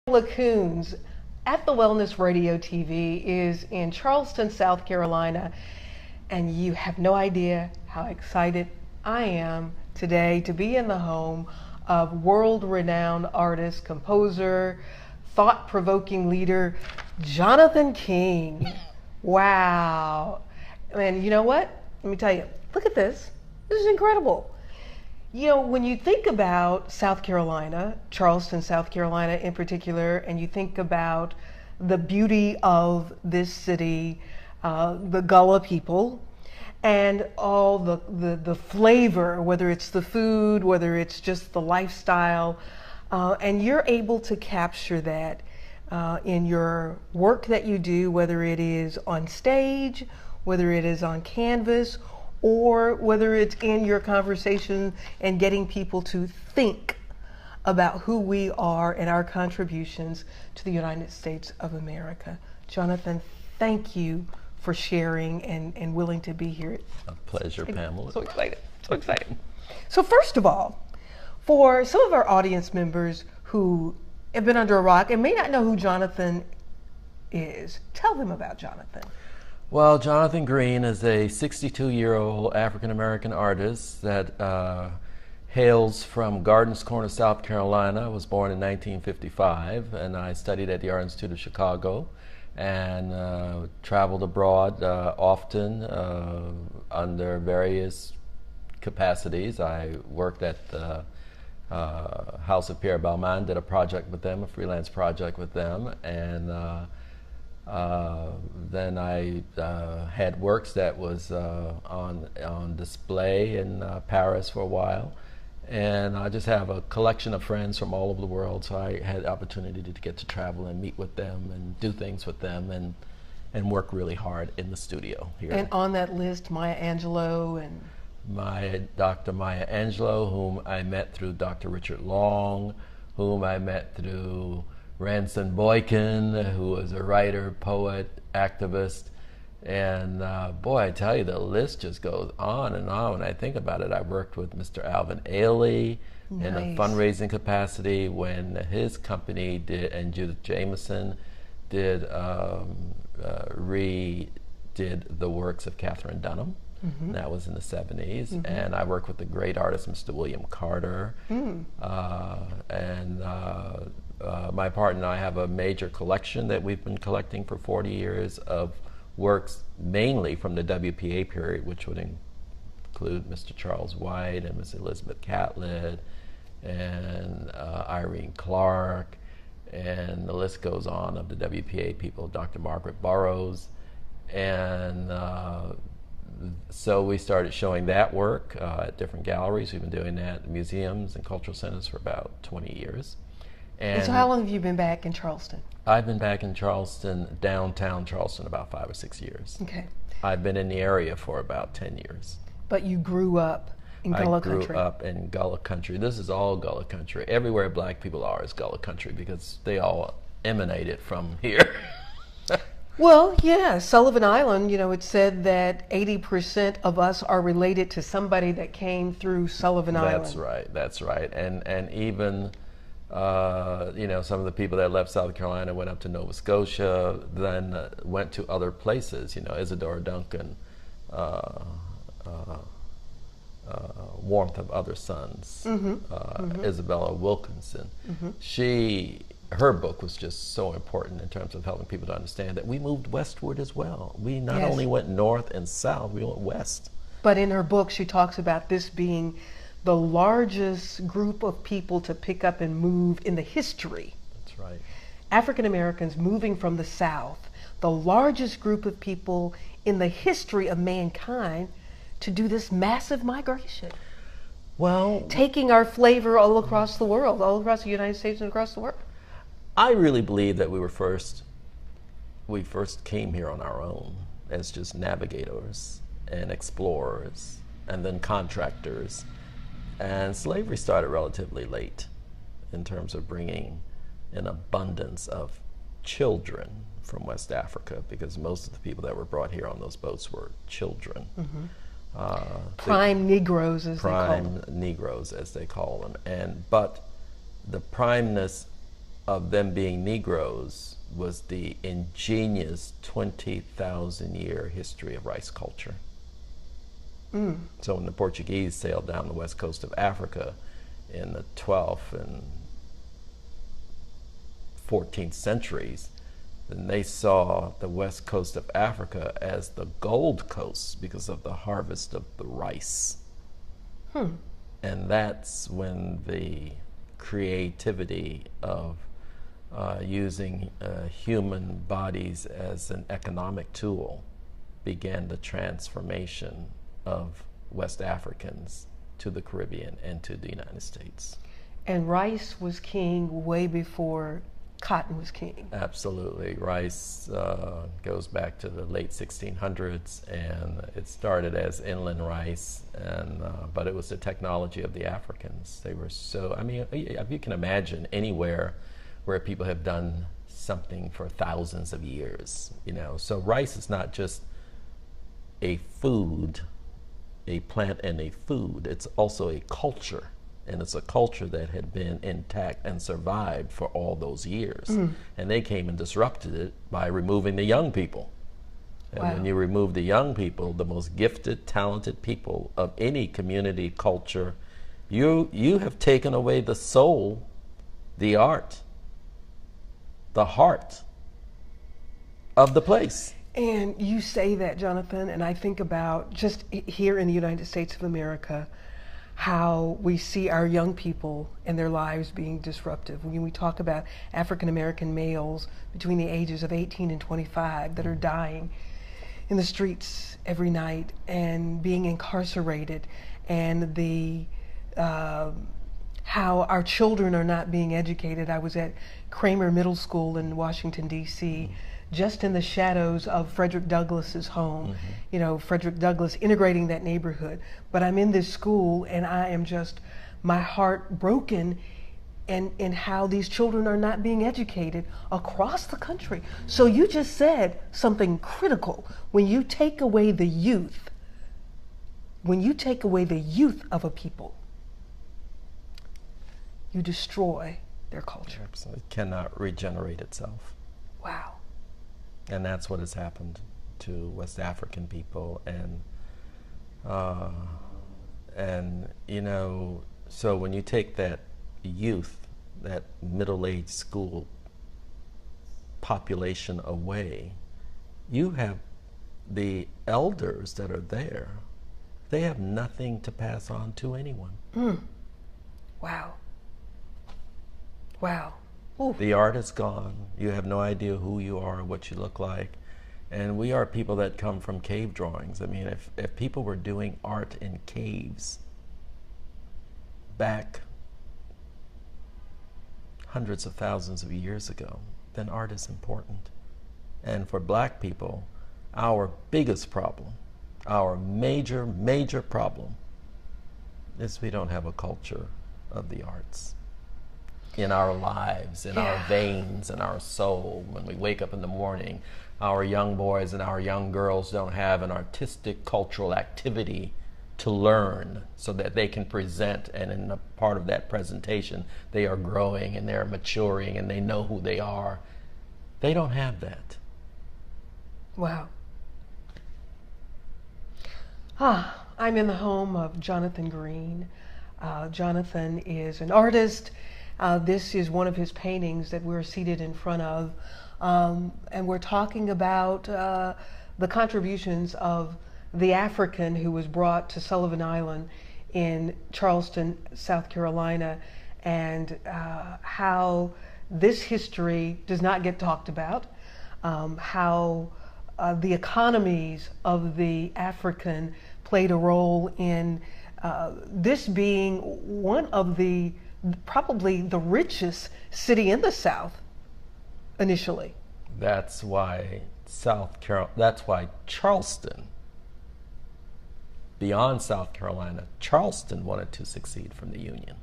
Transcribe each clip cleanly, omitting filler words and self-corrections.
Lacoons at the Wellness Radio TV is in Charleston, South Carolina, and you have no idea how excited I am today to be in the home of world-renowned artist, composer, thought-provoking leader, Jonathan King. Wow. And you know what? Let me tell you, look at this. This is incredible. You know, when you think about South Carolina, Charleston, South Carolina in particular, and you think about the beauty of this city, the Gullah people, and all the flavor, whether it's the food, whether it's just the lifestyle, and you're able to capture that in your work that you do, whether it is on stage, whether it is on canvas, or whether it's in your conversation and getting people to think about who we are and our contributions to the United States of America. Jonathan, thank you for sharing and willing to be here. A pleasure, Pamela. So excited, so excited. So first of all, for some of our audience members who have been under a rock and may not know who Jonathan is, tell them about Jonathan. Well, Jonathan Green is a 62-year-old African-American artist that hails from Gardens Corner, South Carolina. I was born in 1955, and I studied at the Art Institute of Chicago and traveled abroad often under various capacities. I worked at the House of Pierre Balmain, did a project with them, a freelance project with them, and then I had works that was on display in Paris for a while, and I just have a collection of friends from all over the world, so I had the opportunity to get to travel and meet with them and do things with them and work really hard in the studio here. And on that list, Maya Angelou and Dr. Maya Angelou, whom I met through Dr. Richard Long, whom I met through Ransom Boykin, who was a writer, poet, activist, and boy, I tell you, the list just goes on and on. When I think about it, I worked with Mr. Alvin Ailey in a fundraising capacity when his company did, and Judith Jameson did, redid the works of Katherine Dunham. Mm-hmm. That was in the 70s. Mm-hmm. And I worked with the great artist, Mr. William Carter. Mm. My partner and I have a major collection that we've been collecting for 40 years of works mainly from the WPA period, which would include Mr. Charles White and Miss Elizabeth Catlett and Irene Clark, and the list goes on of the WPA people, Dr. Margaret Burroughs. And so we started showing that work at different galleries. We've been doing that at museums and cultural centers for about 20 years. And so how long have you been back in Charleston? I've been back in Charleston, downtown Charleston, about 5 or 6 years. Okay. I've been in the area for about 10 years. But you grew up in Gullah country. I grew up in Gullah country. This is all Gullah country. Everywhere black people are is Gullah country because they all emanated from here. Well, yeah, Sullivan Island, you know, it said that 80% of us are related to somebody that came through Sullivan Island. That's right. And even, you know, some of the people that left South Carolina went up to Nova Scotia, then went to other places, you know, Isadora Duncan, Warmth of Other Suns, Isabella Wilkinson. Mm-hmm. Her book was just so important in terms of helping people to understand that we moved westward as well. We not only went north and south, we went west. But in her book, she talks about this being the largest group of people to pick up and move in the history. That's right. African Americans moving from the South, the largest group of people in the history of mankind to do this massive migration. Well, taking our flavor all across the world, all across the United States and across the world. I really believe that we first came here on our own as just navigators and explorers and then contractors. And slavery started relatively late in terms of bringing an abundance of children from West Africa, because most of the people that were brought here on those boats were children. Mm-hmm. Prime Negroes, as they call them. Prime Negroes, as they call them. But the primeness of them being Negroes was the ingenious 20,000-year history of rice culture. So when the Portuguese sailed down the west coast of Africa in the 12th and 14th centuries, then they saw the west coast of Africa as the gold coast because of the harvest of the rice. And that's when the creativity of using human bodies as an economic tool began the transformation of West Africans to the Caribbean and to the United States. And rice was king way before cotton was king. Absolutely. Rice goes back to the late 1600s, and it started as inland rice, and but it was the technology of the Africans. They were so, I mean, if you can imagine anywhere where people have done something for thousands of years, you know. So rice is not just a food, a plant and a food. It's also a culture, and it's a culture that had been intact and survived for all those years. And they came and disrupted it by removing the young people. And when you remove the young people, the most gifted, talented people of any community, culture, you have taken away the soul, the art, the heart of the place. And you say that, Jonathan, and I think about just here in the United States of America, how we see our young people and their lives being disruptive. When we talk about African American males between the ages of 18 and 25 that are dying in the streets every night and being incarcerated, and the how our children are not being educated. I was at Kramer Middle School in Washington, D.C., just in the shadows of Frederick Douglass's home. You know, Frederick Douglass integrating that neighborhood. But I'm in this school and I am just, my heart broken in how these children are not being educated across the country. So you just said something critical. When you take away the youth, of a people, you destroy their culture. Absolutely. It cannot regenerate itself. Wow. And that's what has happened to West African people, and you know, so when you take that youth, that middle-aged school population away, you have the elders that are there. They have nothing to pass on to anyone. Wow. Wow. Ooh. The art is gone. You have no idea who you are or what you look like. And we are people that come from cave drawings. I mean, if people were doing art in caves back hundreds of thousands of years ago, then art is important. And for black people, our biggest problem, our major, major problem, is we don't have a culture of the arts in our lives, in our veins, in our soul. When we wake up in the morning, our young boys and our young girls don't have an artistic cultural activity to learn so that they can present, and in a part of that presentation they are growing and they're maturing and they know who they are. They don't have that. Wow. I'm in the home of Jonathan Green. Jonathan is an artist. This is one of his paintings that we're seated in front of, and we're talking about the contributions of the African who was brought to Sullivan Island in Charleston, South Carolina, and how this history does not get talked about, how the economies of the African played a role in this being one of the probably the richest city in the South initially. That's why that's why Charleston, beyond South Carolina, Charleston wanted to secede from the Union.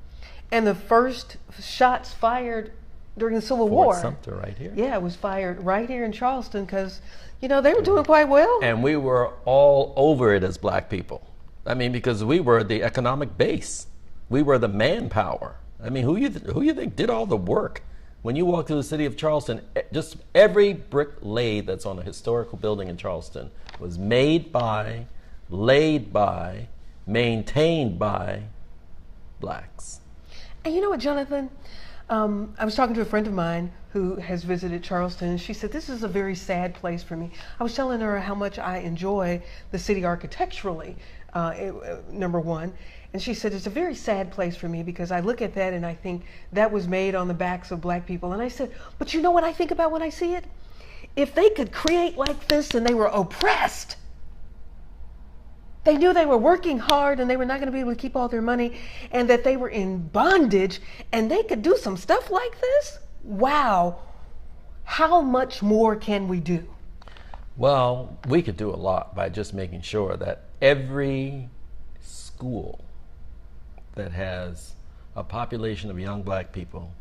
And the first shots fired during the Civil Fort War. Sumter right here. Yeah, it was fired right here in Charleston because, you know, they were doing quite well. And we were all over it as black people. I mean, because we were the economic base. We were the manpower. I mean, who you think did all the work When you walk through the city of Charleston, just every brick laid that's on a historical building in Charleston was made by, laid by, maintained by blacks. And you know what, Jonathan? I was talking to a friend of mine who has visited Charleston, and she said, this is a very sad place for me. I was telling her how much I enjoy the city architecturally, number one. And she said, it's a very sad place for me because I look at that and I think that was made on the backs of black people. And I said, but you know what I think about when I see it? If they could create like this and they were oppressed, they knew they were working hard and they were not going to be able to keep all their money and that they were in bondage and they could do some stuff like this. Wow. How much more can we do? Well, we could do a lot by just making sure that every school that has a population of young black people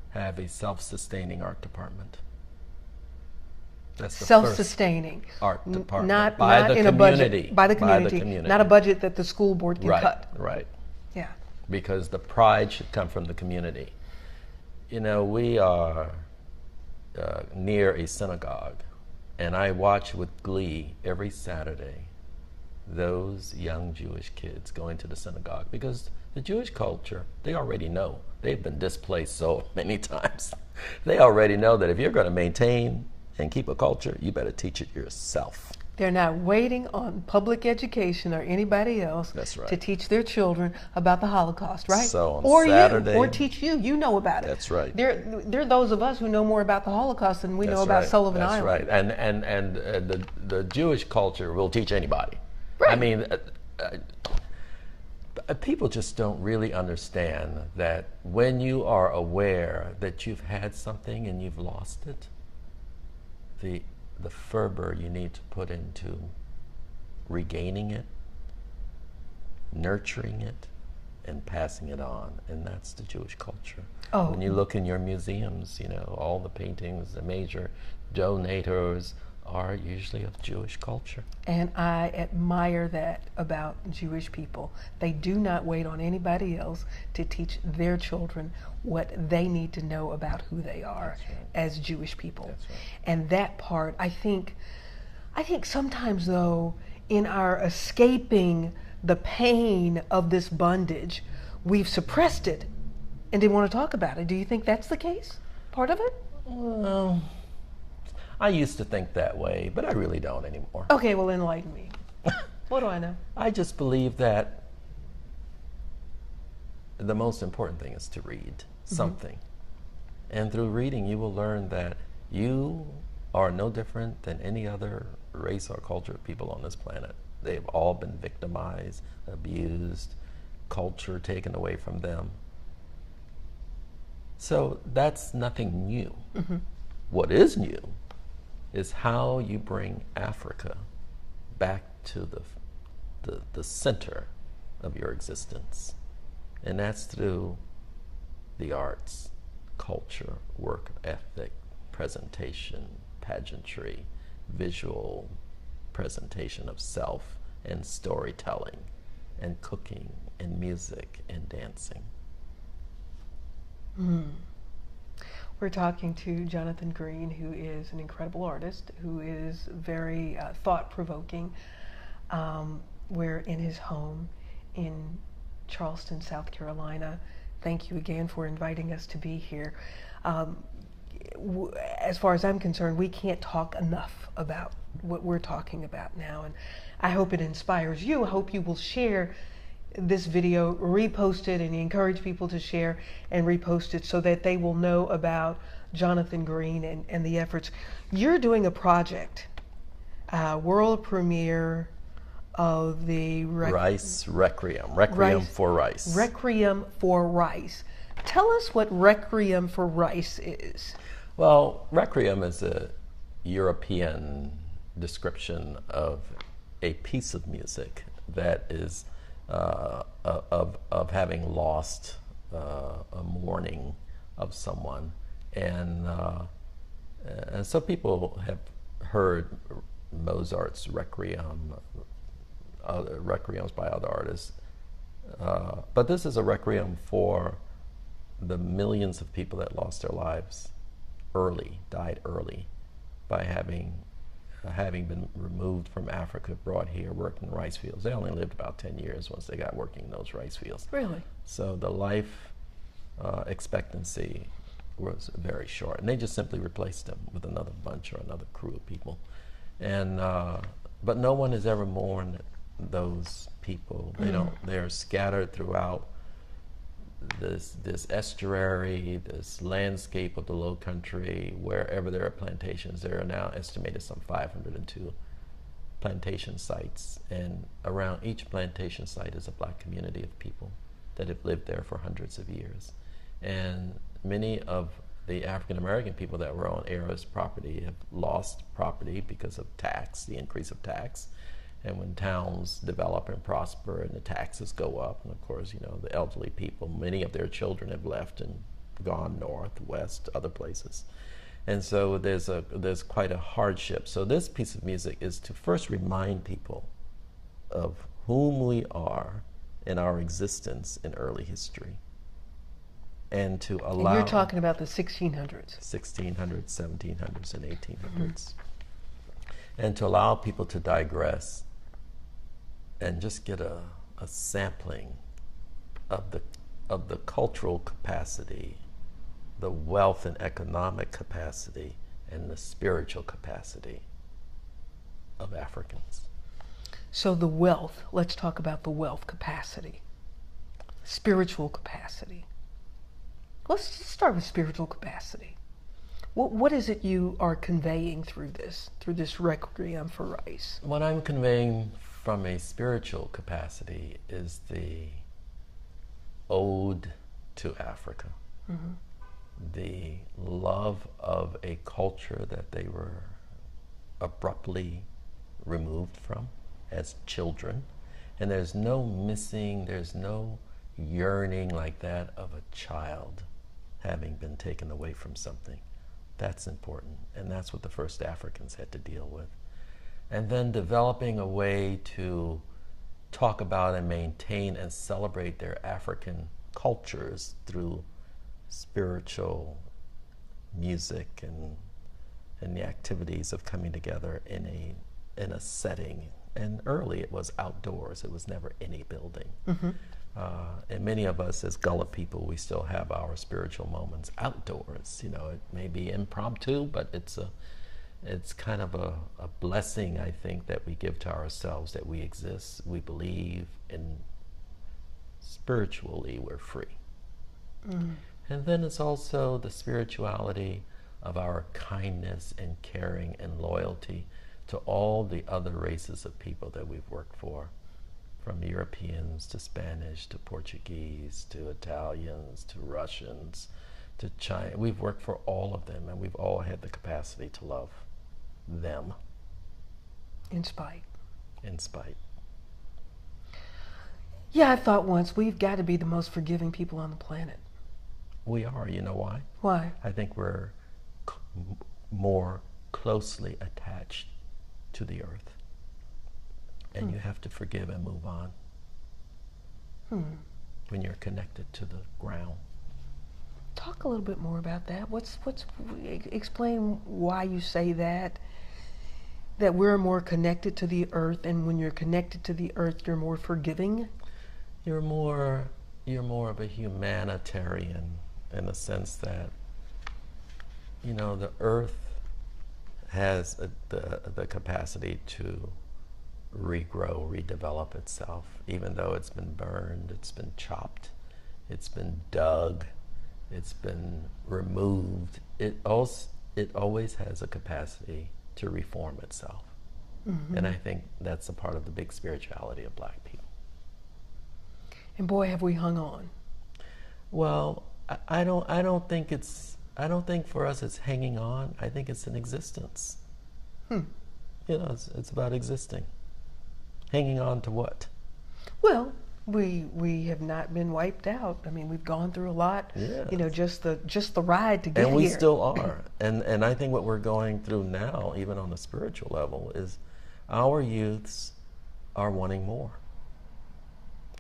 have a self-sustaining art department. That's the Self-sustaining art department not by the in community. A budget, by the community, not a budget that the school board can cut. Right. Yeah. Because the pride should come from the community. You know, we are near a synagogue, and I watch with glee every Saturday those young Jewish kids going to the synagogue, because the Jewish culture, they already know. They've been displaced so many times. They already know that if you're going to maintain and keep a culture, you better teach it yourself. They're not waiting on public education or anybody else to teach their children about the Holocaust, right? So on or Saturday, you, or teach you. You know about it. That's right. There are those of us who know more about the Holocaust than we know about Sullivan Island. That's right. And the Jewish culture will teach anybody. Right. I mean, people just don't really understand that when you are aware that you've had something and you've lost it, the fervor you need to put into regaining it, nurturing it, and passing it on. And that's the Jewish culture. Oh. When you look in your museums, you know, all the paintings, the major donators are usually of Jewish culture. And I admire that about Jewish people. They do not wait on anybody else to teach their children what they need to know about who they are as Jewish people. That's right. And that part, I think sometimes though, in our escaping the pain of this bondage, we've suppressed it and didn't want to talk about it. Do you think that's the case? Part of it? Well, I used to think that way, but I really don't anymore. Okay, well, enlighten me. What do I know? I just believe that the most important thing is to read something. And through reading, you will learn that you are no different than any other race or culture of people on this planet. They've all been victimized, abused, culture taken away from them. So that's nothing new. What is new is how you bring Africa back to the center of your existence. And that's through the arts, culture, work ethic, presentation, pageantry, visual presentation of self, and storytelling, and cooking, and music, and dancing. We're talking to Jonathan Green, who is an incredible artist, who is very thought-provoking. We're in his home in Charleston, South Carolina. Thank you again for inviting us to be here. As far as I'm concerned, we can't talk enough about what we're talking about now, and I hope it inspires you. I hope you will share this video, repost it, and encourage people to share and repost it so that they will know about Jonathan Green and the efforts. You're doing a project, world premiere of the Rice Requiem for Rice. Requiem for Rice. Tell us what Requiem for Rice is. Well, Requiem is a European description of a piece of music that is of having lost a mourning of someone, and so people have heard Mozart's Requiem, other requiems by other artists, but this is a requiem for the millions of people that lost their lives early, died early, by having been removed from Africa, brought here, worked in rice fields. They only lived about 10 years once they got working in those rice fields. Really? So the life expectancy was very short, and they just simply replaced them with another bunch or another crew of people. And but no one has ever mourned those people. They don't. They're scattered throughout this estuary, this landscape of the Low Country. Wherever there are plantations, there are now estimated some 502 plantation sites, and around each plantation site is a black community of people that have lived there for hundreds of years. And many of the African American people that were on heiress property have lost property because of tax, the increase of tax. And when towns develop and prosper and the taxes go up, and of course, you know, the elderly people, many of their children have left and gone north, west, other places. And so there's quite a hardship. So this piece of music is to first remind people of whom we are in our existence in early history. And to allow... And you're talking about the 1600s. 1600s, 1700s, and 1800s. And to allow people to digress and just get a sampling of the cultural capacity, the wealth and economic capacity, and the spiritual capacity of Africans. So the wealth, let's talk about the wealth capacity, spiritual capacity. Let's just start with spiritual capacity. What is it you are conveying through this Requiem for Rice? What I'm conveying from a spiritual capacity is the ode to Africa, the love of a culture that they were abruptly removed from as children. And there's no yearning like that of a child having been taken away from something. That's important, and that's what the first Africans had to deal with. And then developing a way to talk about and maintain and celebrate their African cultures through spiritual music and the activities of coming together in a setting. And early it was outdoors, it was never in a building. And many of us as Gullah people, we still have our spiritual moments outdoors. You know, it may be impromptu, but it's kind of a blessing, I think, that we give to ourselves, that we exist, we believe, and spiritually we're free. And then it's also the spirituality of our kindness and caring and loyalty to all the other races of people that we've worked for. From Europeans to Spanish to Portuguese to Italians to Russians to China. We've worked for all of them, and we've all had the capacity to love them. In spite. In spite. Yeah, I thought once, we've got to be the most forgiving people on the planet. We are. You know why? Why? I think we're more closely attached to the earth. And you have to forgive and move on when you're connected to the ground. Talk a little bit more about that. Explain why you say that we're more connected to the earth, and when you're connected to the earth, you're more forgiving. You're more of a humanitarian in the sense that, you know, the earth has the capacity to regrow, redevelop itself, even though it's been burned, it's been chopped, it's been dug, it's been removed. It always has a capacity to reform itself. And I think that's a part of the big spirituality of black people. And boy, have we hung on. Well, I don't think for us it's hanging on. I think it's an existence. You know, it's about existing. Hanging on to what? Well, we have not been wiped out. I mean, we've gone through a lot. Yes. You know, just the ride to get here. And we still are. And I think what we're going through now, even on the spiritual level, is our youths are wanting more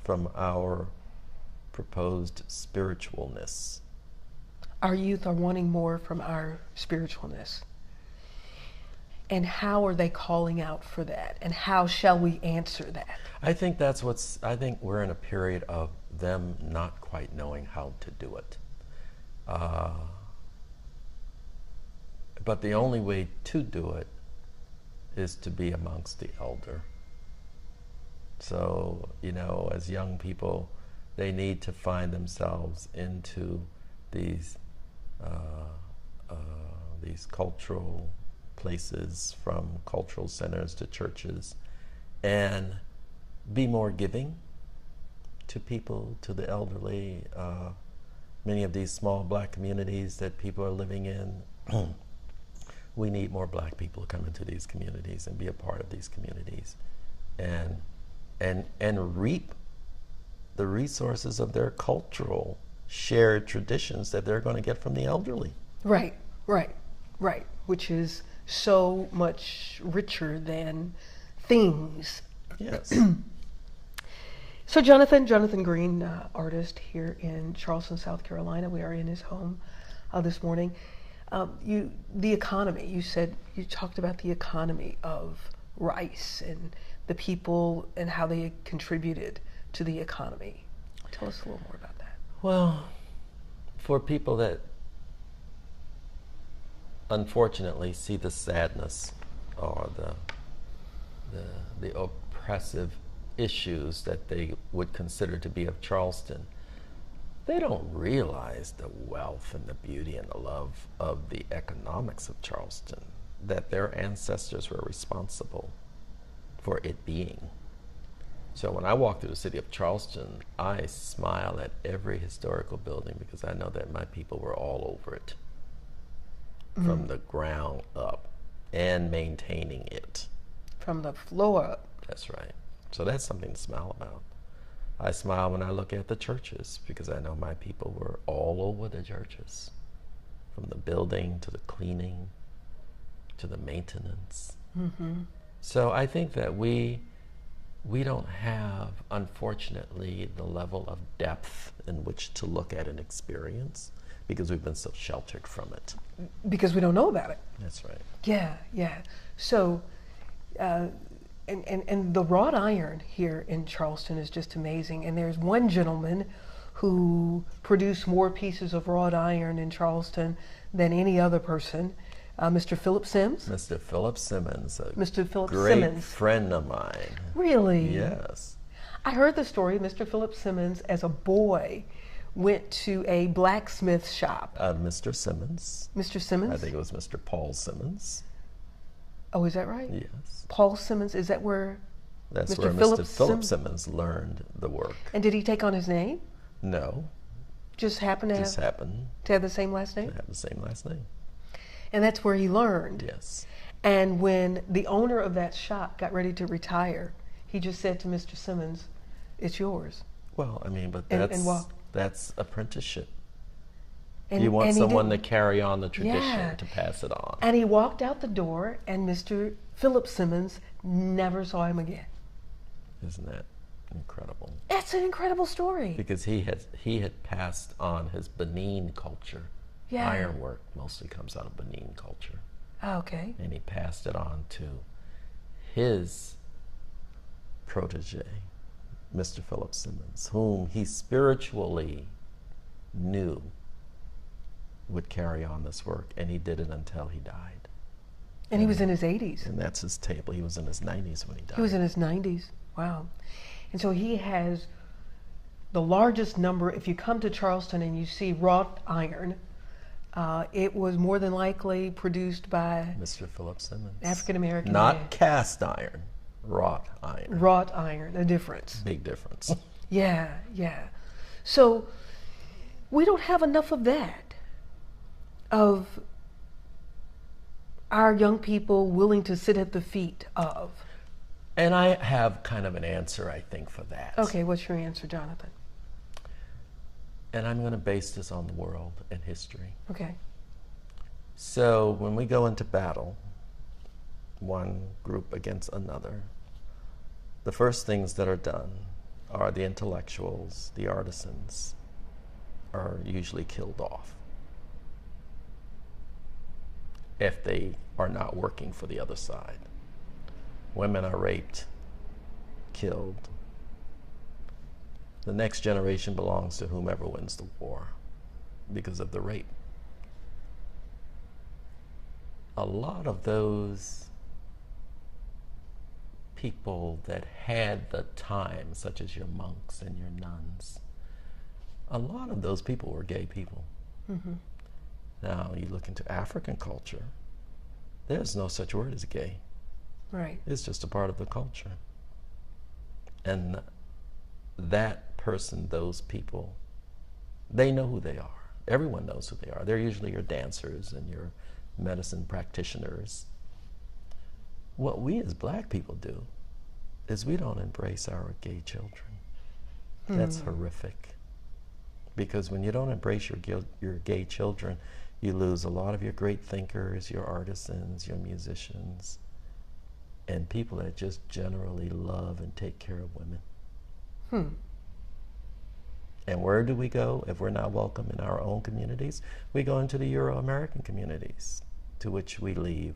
from our proposed spiritualness Our youth are wanting more from our spiritualness. And how are they calling out for that? And how shall we answer that? I think I think we're in a period of them not quite knowing how to do it. But the only way to do it is to be amongst the elder. So, as young people, they need to find themselves into these cultural places, from cultural centers to churches, and be more giving to people, to the elderly. Many of these small black communities that people are living in, we need more black people to come into these communities and be a part of these communities, and reap the resources of their cultural shared traditions that they're going to get from the elderly. Right. Which is so much richer than things. Yes. So Jonathan Green, artist here in Charleston, South Carolina. We are in his home this morning. The economy, you talked about the economy of rice and the people and how they contributed to the economy. Tell us a little more about that. Well, for people that unfortunately see the sadness or the oppressive issues that they would consider to be of Charleston, they don't realize the wealth and the beauty and the love of the economics of Charleston, that their ancestors were responsible for it being. So when I walk through the city of Charleston, I smile at every historical building because I know that my people were all over it from the ground up and maintaining it. From the floor up. That's right. So that's something to smile about. I smile when I look at the churches because I know my people were all over the churches, from the building to the cleaning to the maintenance. Mm-hmm. So I think that we don't have, unfortunately, the level of depth in which to look at an experience because we've been so sheltered from it. Because we don't know about it. That's right. Yeah. So, and the wrought iron here in Charleston is just amazing. And there's one gentleman who produced more pieces of wrought iron in Charleston than any other person, Mr. Philip Sims. Mr. Philip Simmons, a great friend of mine. Really? Yes. I heard the story. Mr. Philip Simmons, as a boy, went to a blacksmith shop. Mr. Simmons. Mr. Simmons? I think it was Mr. Paul Simmons. Oh, is that right? Yes. Paul Simmons, is that where That's Mr. where Philip Mr. Philip Simmons learned the work. And did he take on his name? No. Just happened to have the same last name? To have the same last name. And that's where he learned. Yes. And when the owner of that shop got ready to retire, he just said to Mr. Simmons, "It's yours." Well, I mean, but that's apprenticeship. And, you want someone to carry on the tradition, yeah, to pass it on. And he walked out the door, and Mr. Philip Simmons never saw him again. Isn't that incredible? That's an incredible story. Because he had passed on his Benin culture. Yeah. Ironwork mostly comes out of Benin culture. Oh, okay. And he passed it on to his protege, Mr. Philip Simmons, whom he spiritually knew would carry on this work, and he did it until he died. And he was in his 80s. And that's his table. He was in his 90s when he died. He was in his 90s. Wow. And so he has the largest number. If you come to Charleston and you see wrought iron, it was more than likely produced by Mr. Philip Simmons. African-American Not man. Cast iron, wrought iron. Wrought iron, a difference. Big difference. Yeah. So we don't have enough of that, of our young people willing to sit at the feet of. And I have kind of an answer, I think, for that. Okay, what's your answer, Jonathan? And I'm going to base this on the world and history. Okay. So when we go into battle, one group against another, the first things that are done are the intellectuals, the artisans, are usually killed off. if they are not working for the other side. Women are raped, killed. The next generation belongs to whomever wins the war because of the rape. A lot of those people that had the time, such as your monks and your nuns, a lot of those people were gay people. Mm-hmm. Now, you look into African culture, there's no such word as gay. Right. It's just a part of the culture. And that person, those people, they know who they are. Everyone knows who they are. They're usually your dancers and your medicine practitioners. What we as black people do is we don't embrace our gay children. That's horrific. Because when you don't embrace your gay children, you lose a lot of your great thinkers, your artisans, your musicians, and people that just generally love and take care of women. And where do we go if we're not welcome in our own communities? We go into the Euro-American communities, to which we leave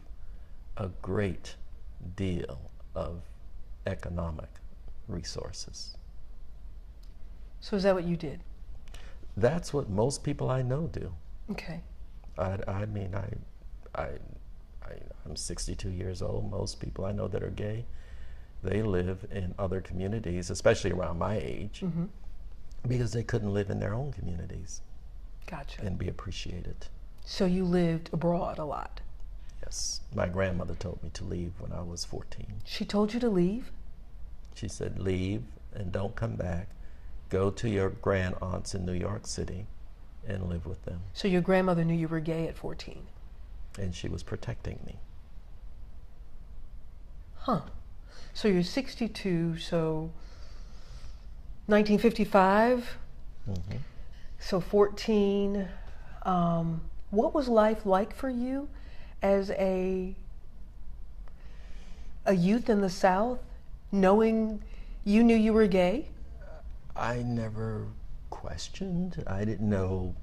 a great deal of economic resources. So is that what you did? That's what most people I know do. Okay. I'm 62 years old. Most people I know that are gay, they live in other communities, especially around my age, because they couldn't live in their own communities. Gotcha. And be appreciated. So you lived abroad a lot? Yes. My grandmother told me to leave when I was 14. She told you to leave? She said, leave and don't come back. Go to your grand aunts in New York City and live with them. So your grandmother knew you were gay at 14? And she was protecting me. Huh. So you're 62, so 1955? Mm-hmm. So 14. What was life like for you as a youth in the South, knowing you knew you were gay? I never questioned. I didn't know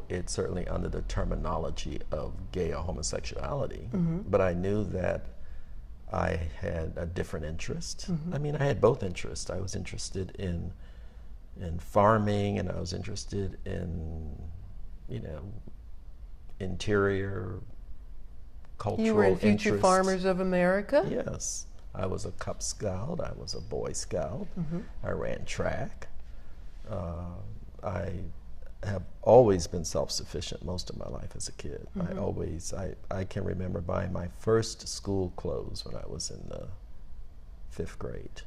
it certainly under the terminology of gay or homosexuality, but I knew that I had a different interest. I mean, I had both interests. I was interested in farming, and I was interested in, interior cultural You were in Future interests. Farmers of America? Yes. I was a Cub Scout. I was a Boy Scout. I ran track. I have always been self-sufficient most of my life as a kid. I can remember buying my first school clothes when I was in the 5th grade.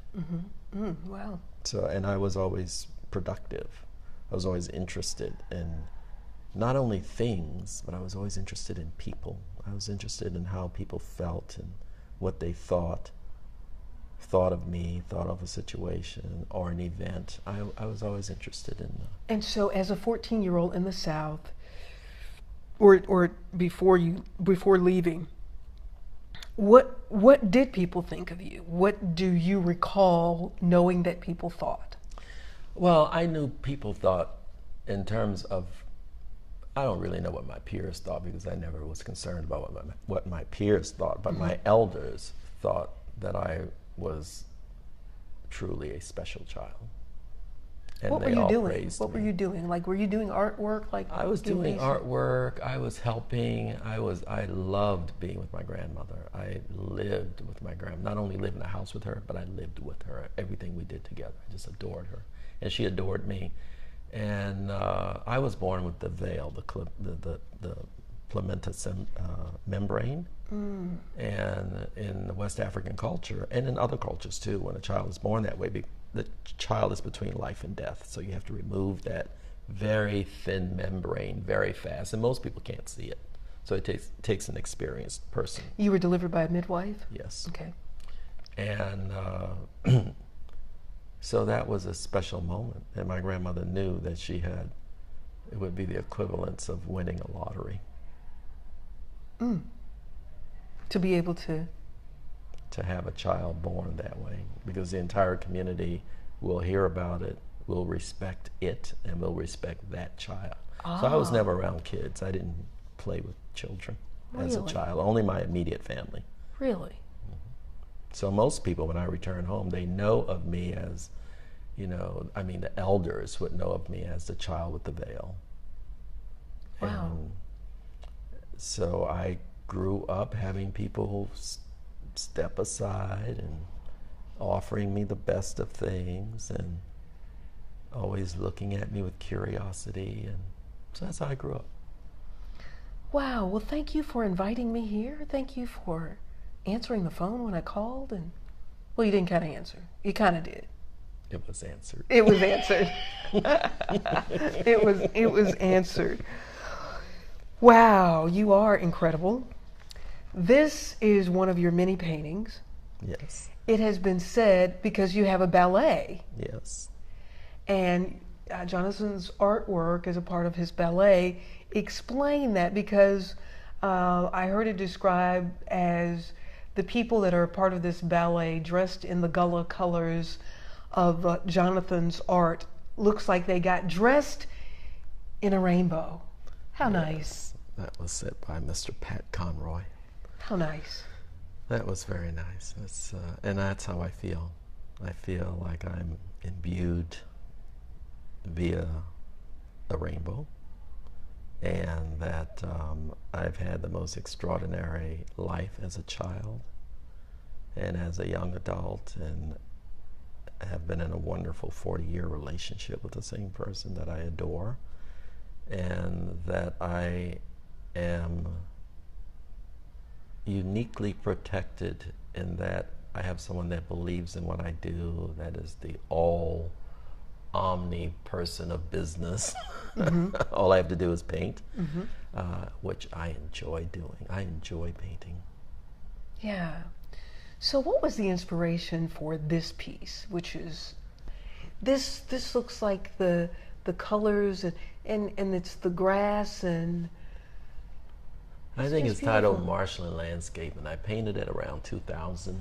Wow. So, and I was always productive. I was always interested in not only things, but I was always interested in people. I was interested in how people felt and what they thought of me, thought of a situation or an event. I was always interested in that. And so as a 14-year-old in the South, or before leaving, what did people think of you? What do you recall knowing that people thought? Well, I knew people thought in terms of, I don't really know what my peers thought because I never was concerned about what my peers thought, but my elders thought that I was truly a special child. And what were they you all doing? praised What were me. you doing? Like, were you doing artwork? Like, I was doing artwork. I was helping. I loved being with my grandmother. I lived with my grandmother. Not only lived in a house with her, but I lived with her. Everything we did together. I just adored her, and she adored me. And I was born with the veil, the placenta membrane. And in the West African culture, and in other cultures too, when a child is born that way, the child is between life and death. So you have to remove that very thin membrane very fast, and most people can't see it. So it takes an experienced person. You were delivered by a midwife? Yes. Okay. And so that was a special moment, and my grandmother knew that it would be the equivalence of winning a lottery. To be able to have a child born that way, because the entire community will hear about it, will respect it, and will respect that child. So I was never around kids. I didn't play with children as a Really? child, only my immediate family. Really? So most people, when I return home, they know of me as, the elders would know of me as the child with the veil. Wow. And so I grew up having people step aside and offering me the best of things and always looking at me with curiosity. And so that's how I grew up. Wow. Well, thank you for inviting me here. Thank you for answering the phone when I called. And, well, you didn't kind of answer. You kind of did. It was answered. It was answered. It was answered. Wow, you are incredible. This is one of your many paintings. Yes. It has been said because you have a ballet. Yes. And Jonathan's artwork as a part of his ballet. Explain that, because I heard it described as the people that are part of this ballet dressed in the Gullah colors of Jonathan's art. Looks like they got dressed in a rainbow. How nice. That was said by Mr. Pat Conroy. How nice. That was very nice. And that's how I feel. I feel like I'm imbued via a rainbow, and that I've had the most extraordinary life as a child and as a young adult, and have been in a wonderful 40-year relationship with the same person that I adore, and that I am uniquely protected in that I have someone that believes in what I do, that is the omni person of business. Mm-hmm. All I have to do is paint, which I enjoy doing. I enjoy painting. Yeah. So what was the inspiration for this piece, which is, this looks like the colors and it's the grass, and I think it's beautiful. titled Marshland Landscape, and I painted it around 2000.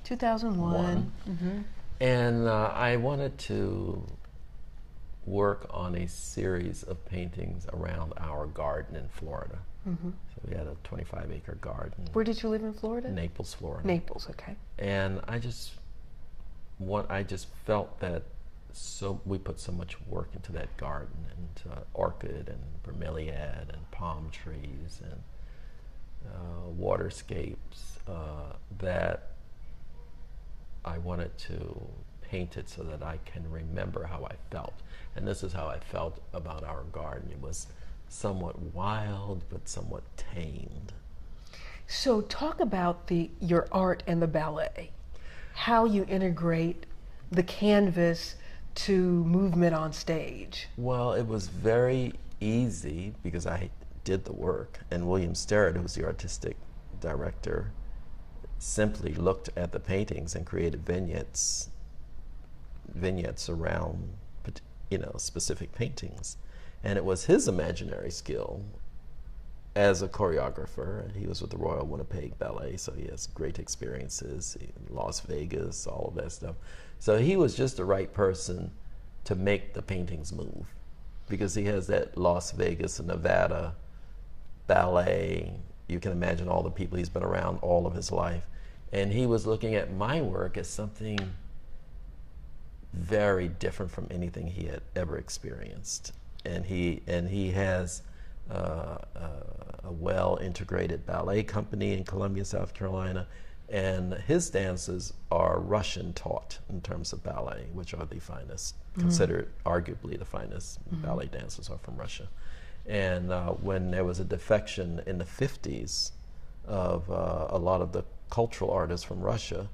2001. Mm-hmm. And I wanted to work on a series of paintings around our garden in Florida. Mm-hmm. So we had a 25-acre garden. Where did you live in Florida? Naples, Florida. Naples, okay. And I just felt that we put so much work into that garden, into orchid and bromeliad and palm trees and waterscapes, that I wanted to paint it so that I can remember how I felt. And this is how I felt about our garden. It was somewhat wild, but somewhat tamed. So talk about your art and the ballet, how you integrate the canvas to movement on stage. Well, it was very easy because I did the work, and William Sterrett, who was the artistic director, simply looked at the paintings and created vignettes around, specific paintings. And it was his imaginary skill as a choreographer. He was with the Royal Winnipeg Ballet, so he has great experiences in Las Vegas, all of that stuff. So he was just the right person to make the paintings move, because he has that Las Vegas and Nevada ballet. You can imagine all the people he's been around all of his life. And he was looking at my work as something very different from anything he had ever experienced. And he has a well-integrated ballet company in Columbia, South Carolina, and his dances are Russian taught in terms of ballet, which are the finest, considered arguably the finest ballet dancers are from Russia. And when there was a defection in the 50s of a lot of the cultural artists from Russia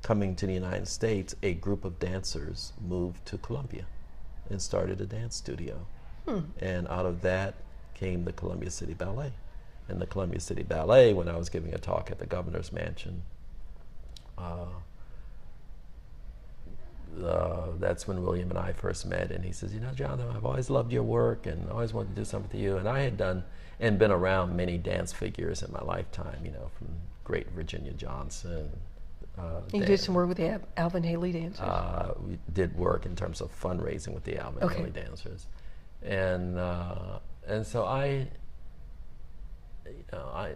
coming to the United States, a group of dancers moved to Columbia and started a dance studio. And out of that came the Columbia City Ballet. And the Columbia City Ballet, when I was giving a talk at the governor's mansion, that's when William and I first met, and he says, Jonathan, I've always loved your work and always wanted to do something to you. And I had done and been around many dance figures in my lifetime, from great Virginia Johnson. You did some work with the Alvin Haley dancers? We did work in terms of fundraising with the Alvin Haley dancers. And so I I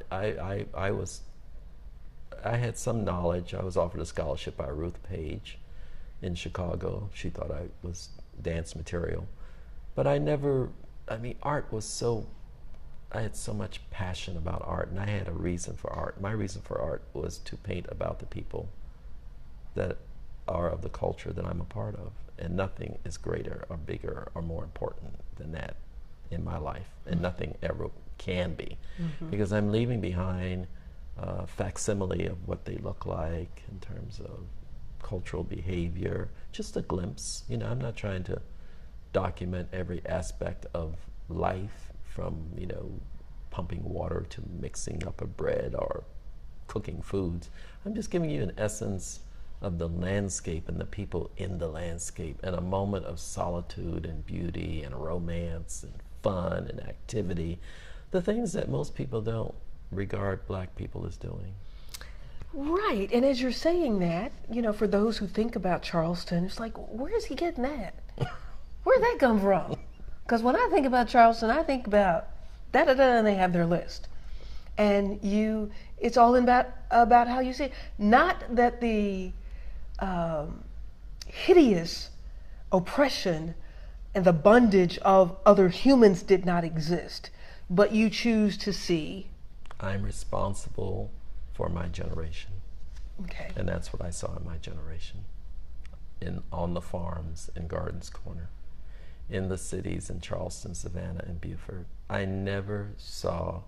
had some knowledge. I was offered a scholarship by Ruth Page in Chicago. She thought I was dance material. But I never, I mean, art was so, I had so much passion about art, and I had a reason for art. My reason for art was to paint about the people that are of the culture that I'm a part of. And nothing is greater or bigger or more important than that in my life. And nothing ever can be. Because I'm leaving behind a facsimile of what they look like in terms of cultural behavior, just a glimpse. You know, I'm not trying to document every aspect of life, from, you know, pumping water to mixing up a bread or cooking foods. I'm just giving you an essence of the landscape and the people in the landscape, and a moment of solitude and beauty and romance and fun and activity, the things that most people don't regard black people as doing. Right, and as you're saying that, you know, for those who think about Charleston, it's like, where is he getting that? Where'd that come from? Because when I think about Charleston, I think about da-da-da, and they have their list. And it's all about how you see it. Not that the hideous oppression and the bondage of other humans did not exist, but you choose to see. I'm responsible for my generation. Okay. And that's what I saw in my generation. On the farms in Gardens Corner, in the cities in Charleston, Savannah, and Beaufort. I never saw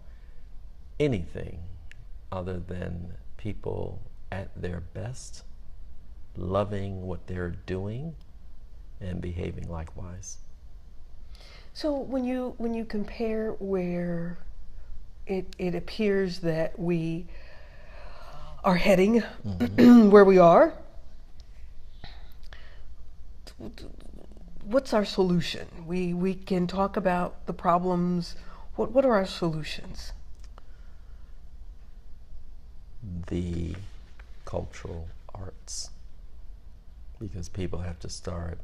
anything other than people at their best, loving what they're doing and behaving likewise. So when you compare where it appears that we are heading, where we are, what's our solution? We can talk about the problems. What are our solutions? The cultural arts, because people have to start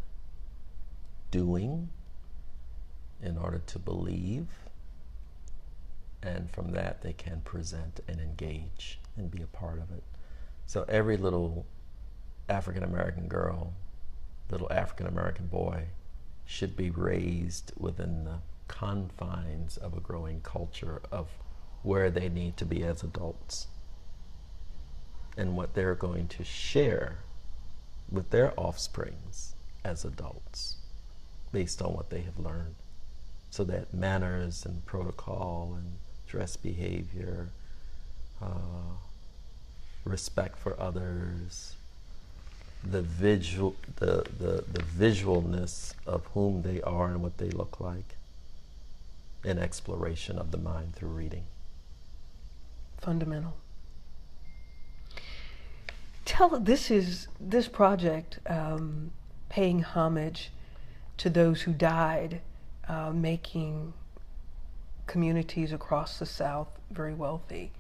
doing in order to believe, and from that they can present and engage and be a part of it. So every little African American girl, little African American boy should be raised within the confines of a growing culture of where they need to be as adults, and what they're going to share with their offsprings as adults based on what they have learned. So that manners and protocol and dress behavior, respect for others, the visualness of whom they are and what they look like, and exploration of the mind through reading. Fundamental. This project, paying homage to those who died, making communities across the South very wealthy.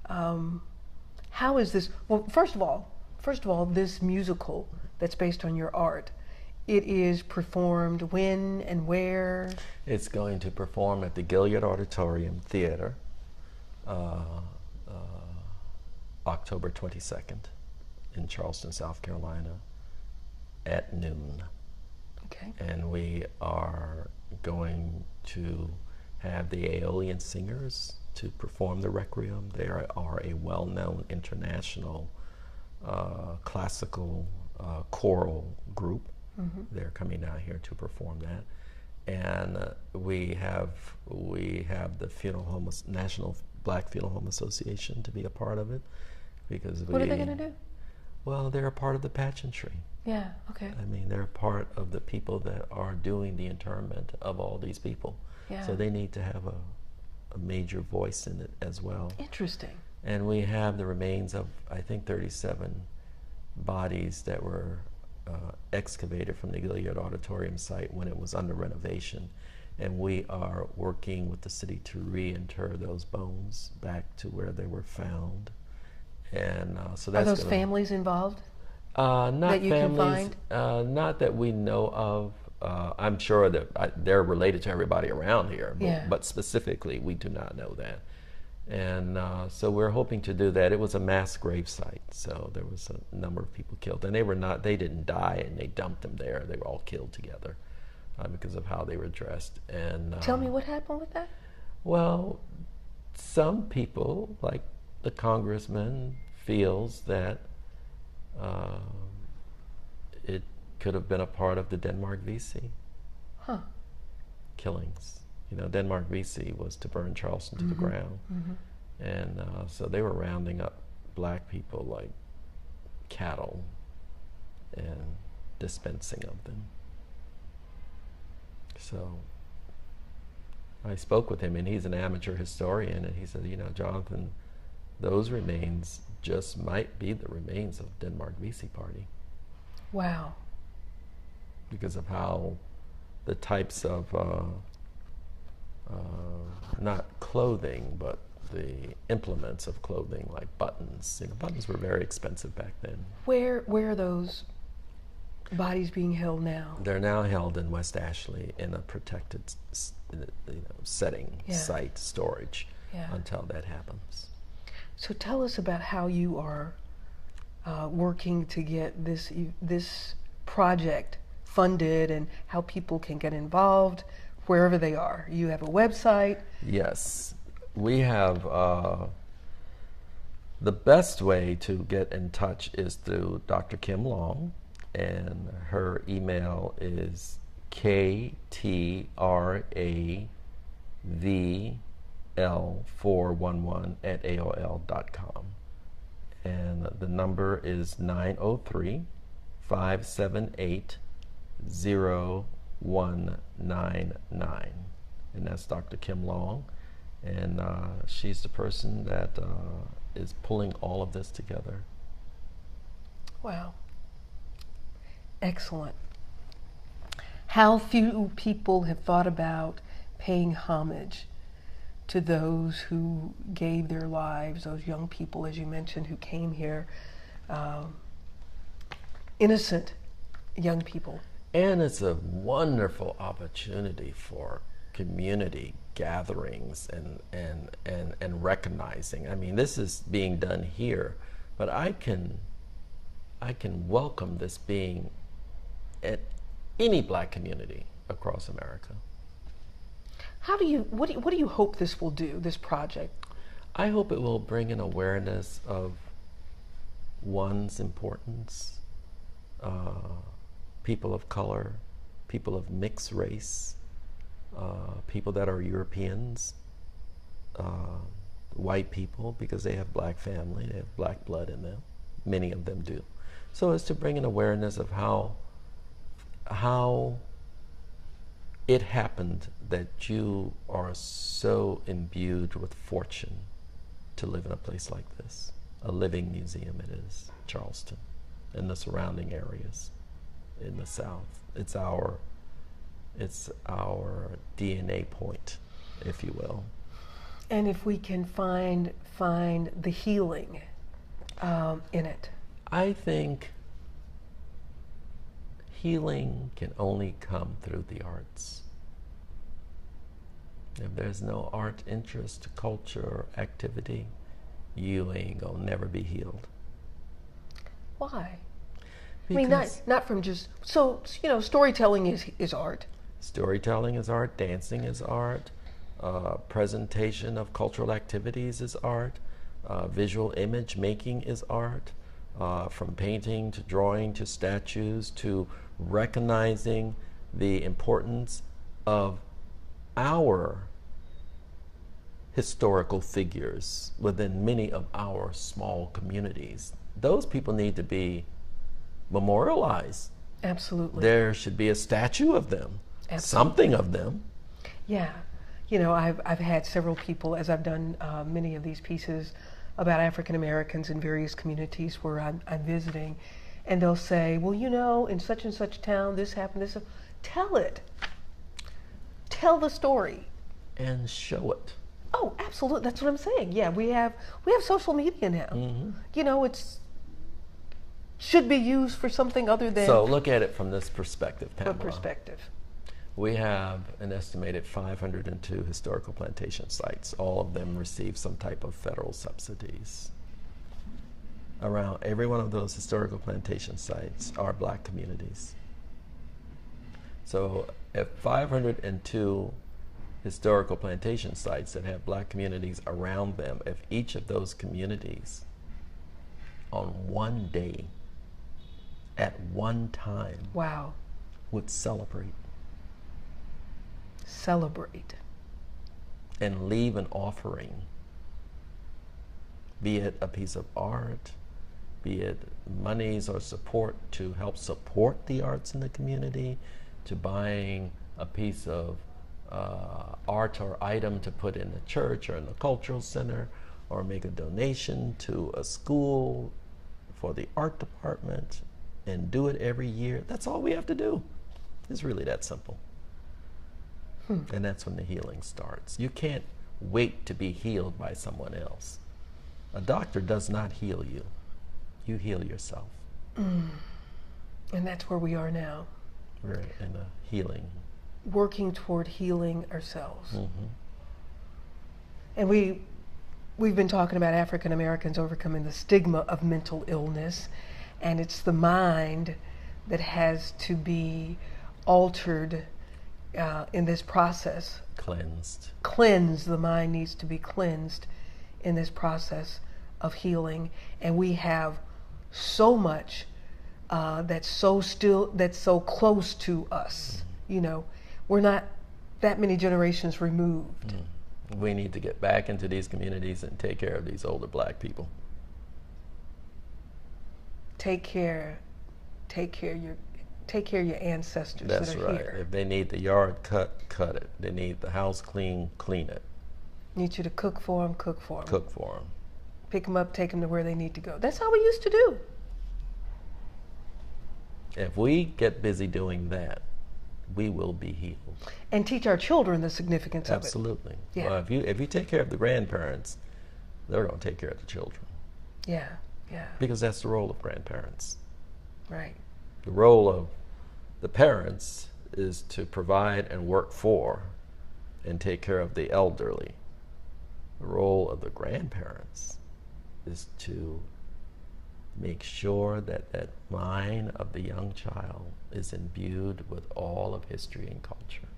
How is this? Well, first of all, this musical that's based on your art, it is performed when and where? It's going to perform at the Gilliard Auditorium Theater, October 22nd in Charleston, South Carolina, at noon. Okay. And we are going to have the Aeolian Singers to perform the Requiem. They are a well-known international classical choral group. They're coming down here to perform that. And we have the National Black Funeral Home Association to be a part of it, because what are they going to do? Well, they're a part of the pageantry. Yeah, okay. I mean, they're a part of the people that are doing the interment of all these people. Yeah. So they need to have a major voice in it as well. Interesting. And we have the remains of, I think, 37 bodies that were excavated from the Gilliard Auditorium site when it was under renovation. And we are working with the city to reinter those bones back to where they were found. And so that's. Are those families involved? Not that you families, can find? not that we know of. I'm sure that they're related to everybody around here, but, Yeah. but specifically, we do not know that. And so we're hoping to do that. It was a mass grave site, so there was a number of people killed. And they didn't die and they dumped them there. They were all killed together because of how they were dressed. And Tell me what happened with that? Well, some people, like the congressman, feels that it could have been a part of the Denmark VC killings. You know, Denmark VC was to burn Charleston to the ground. And so they were rounding up black people like cattle and dispensing of them. So I spoke with him, and he's an amateur historian, and he said, you know, Jonathan, those remains just might be the remains of Denmark VC Party. Wow. Because of how the types of, not clothing, but the implements of clothing, like buttons. You know, buttons were very expensive back then. Where are those bodies being held now? They're now held in West Ashley in a protected setting, site, storage, until that happens. So tell us about how you are working to get this project funded and how people can get involved wherever they are. You have a website? Yes. We have the best way to get in touch is through Dr. Kim Long, and her email is KTRAVL411@AOL.com. And the number is 903-578-0199. And that's Dr. Kim Long. And she's the person that is pulling all of this together. Wow. Excellent. How few people have thought about paying homage to those who gave their lives, those young people, as you mentioned, who came here, innocent young people. And it's a wonderful opportunity for community gatherings and recognizing. I mean, this is being done here, but I can welcome this being at any black community across America. What do you hope this will do, this project? I hope it will bring an awareness of one's importance, people of color, people of mixed race, people that are Europeans, white people, because they have black family, they have black blood in them. Many of them do. So it's to bring an awareness of how it happened that you are so imbued with fortune to live in a place like this. A living museum it is, Charleston, and the surrounding areas in the South. It's our DNA point, if you will. And if we can find the healing in it. I think healing can only come through the arts. If there's no art interest, culture, or activity, you ain't gonna never be healed. Why? Because, I mean, not from just, so, you know, storytelling is art. Storytelling is art, dancing is art, presentation of cultural activities is art, visual image making is art, from painting to drawing to statues to recognizing the importance of our historical figures within many of our small communities. Those people need to be memorialized. Absolutely. There should be a statue of them, Absolutely. something of them. Yeah. You know, I've had several people, as I've done many of these pieces about African Americans in various communities where I'm visiting, and they'll say, well, you know, in such and such town, this happened, this. Tell it. Tell the story. And show it. Oh, absolutely. That's what I'm saying. Yeah, we have social media now. Mm-hmm. You know, should be used for something other than. So look at it from this perspective, Pamela. What perspective? We have an estimated 502 historical plantation sites. All of them receive some type of federal subsidies. Around every one of those historical plantation sites are black communities. So if 502 historical plantation sites that have black communities around them, if each of those communities on one day, at one time, wow, would celebrate and leave an offering, be it a piece of art, be it monies or support to help support the arts in the community, to buying a piece of art or item to put in the church or in the cultural center, or make a donation to a school for the art department, and do it every year. That's all we have to do. It's really that simple. And that's when the healing starts. You can't wait to be healed by someone else. A doctor does not heal you. You heal yourself. And that's where we are now. We're in a healing. Working toward healing ourselves. Mm-hmm. And we've been talking about African Americans overcoming the stigma of mental illness, and it's the mind that has to be altered in this process. Cleansed. The mind needs to be cleansed in this process of healing. And we have so much that's so close to us. You know, we're not that many generations removed. We need to get back into these communities and take care of these older black people. Take care of your ancestors. That's that are right. Here. If they need the yard cut it. They need the house clean it. Need you to cook for them. Cook for them. Pick them up, take them to where they need to go. That's how we used to do. If we get busy doing that, we will be healed. And teach our children the significance of it. Absolutely. Yeah. Well, if you take care of the grandparents, they're going to take care of the children. Yeah. Because that's the role of grandparents. Right. The role of the parents is to provide and work for and take care of the elderly. The role of the grandparents is to make sure that that mind of the young child is imbued with all of history and culture.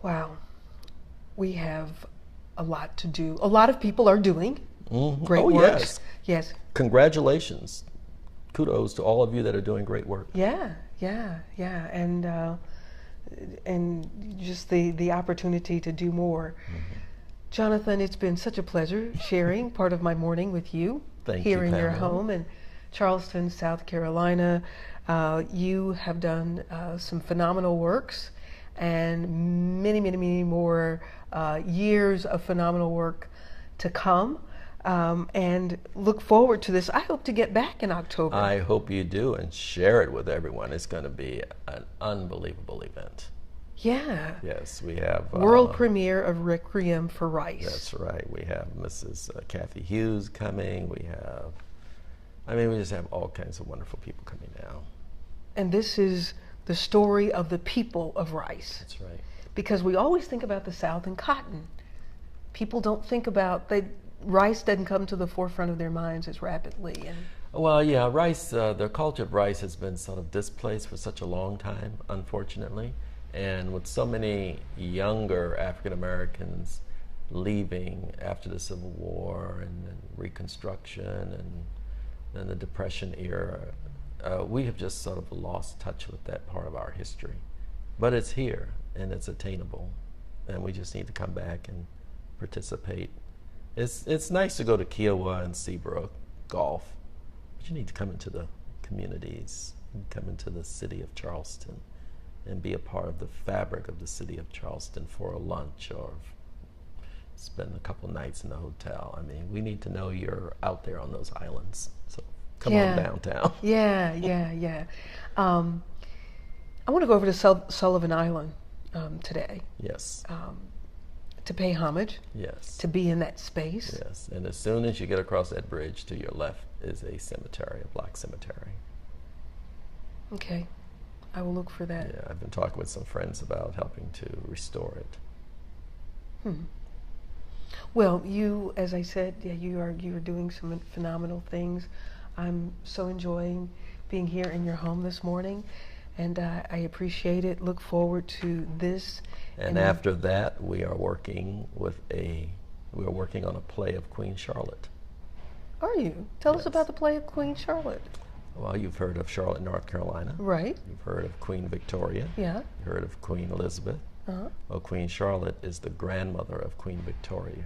Wow. We have a lot to do. A lot of people are doing great work. Yes. Congratulations. Kudos to all of you that are doing great work. Yeah. And just the opportunity to do more. Jonathan, it's been such a pleasure sharing part of my morning with you. Thank here you, in your Pamela. home in Charleston, South Carolina. You have done some phenomenal works, and many more years of phenomenal work to come. And look forward to this. I hope to get back in October. I hope you do, and share it with everyone. It's going to be an unbelievable event. Yeah. Yes, we have world premiere of Requiem for Rice. That's right. We have Mrs. Kathy Hughes coming. We just have all kinds of wonderful people coming now. And this is the story of the people of Rice. That's right. Because we always think about the South and cotton. People don't think about rice doesn't come to the forefront of their minds as rapidly. Well, yeah, rice. The culture of rice has been sort of displaced for such a long time, unfortunately. And with so many younger African Americans leaving after the Civil War and then Reconstruction and then the Depression era, we have just sort of lost touch with that part of our history. But it's here and it's attainable, and we just need to come back and participate. It's nice to go to Kiowa and Seabrook golf, but you need to come into the communities and come into the city of Charleston and be a part of the fabric of the city of Charleston for a lunch or spend a couple nights in the hotel. I mean, we need to know you're out there on those islands. So come on downtown. Yeah. I want to go over to Sullivan Island today. Yes. To pay homage. Yes. To be in that space. Yes. And as soon as you get across that bridge, to your left is a cemetery, a black cemetery. Okay. I will look for that. Yeah, I've been talking with some friends about helping to restore it. Well, you, as I said, yeah, you are doing some phenomenal things. I'm so enjoying being here in your home this morning, and I appreciate it. Look forward to this. And after that, we are working on a play of Queen Charlotte. Are you? Tell us Yes. about the play of Queen Charlotte. Well, you've heard of Charlotte, North Carolina. Right. You've heard of Queen Victoria. Yeah. You've heard of Queen Elizabeth. Uh-huh. Well, Queen Charlotte is the grandmother of Queen Victoria.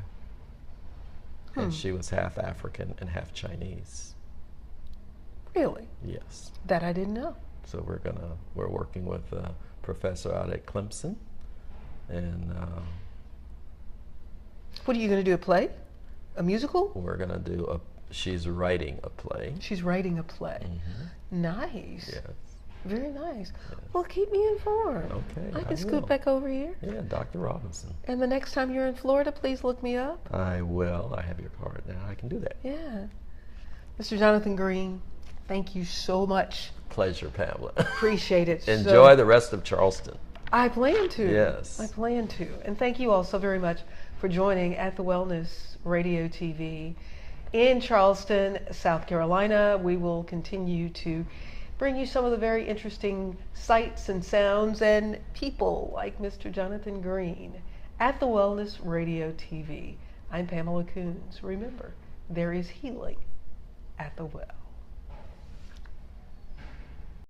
And she was half African and half Chinese. Really? Yes. That I didn't know. So we're working with a professor out at Clemson, and What are you going to do, a play? A musical? we're gonna do she's writing a play. She's writing a play. Nice. Yes. Very nice. Well, keep me informed. Okay, I I can scoot will. back over here. Yeah, Dr. Robinson. And the next time you're in Florida, please look me up. I will. I have your card now. I can do that. Yeah. Mr. Jonathan Green, thank you so much. Pleasure, Pamela. Appreciate it. Enjoy the rest of Charleston. I plan to. Yes. I plan to. And thank you all so very much for joining at the Wellness Radio TV in Charleston, South Carolina. We will continue to bring you some of the very interesting sights and sounds and people like Mr. Jonathan Green at the Wellness Radio TV. I'm Pamela Coons. Remember, there is healing at the well.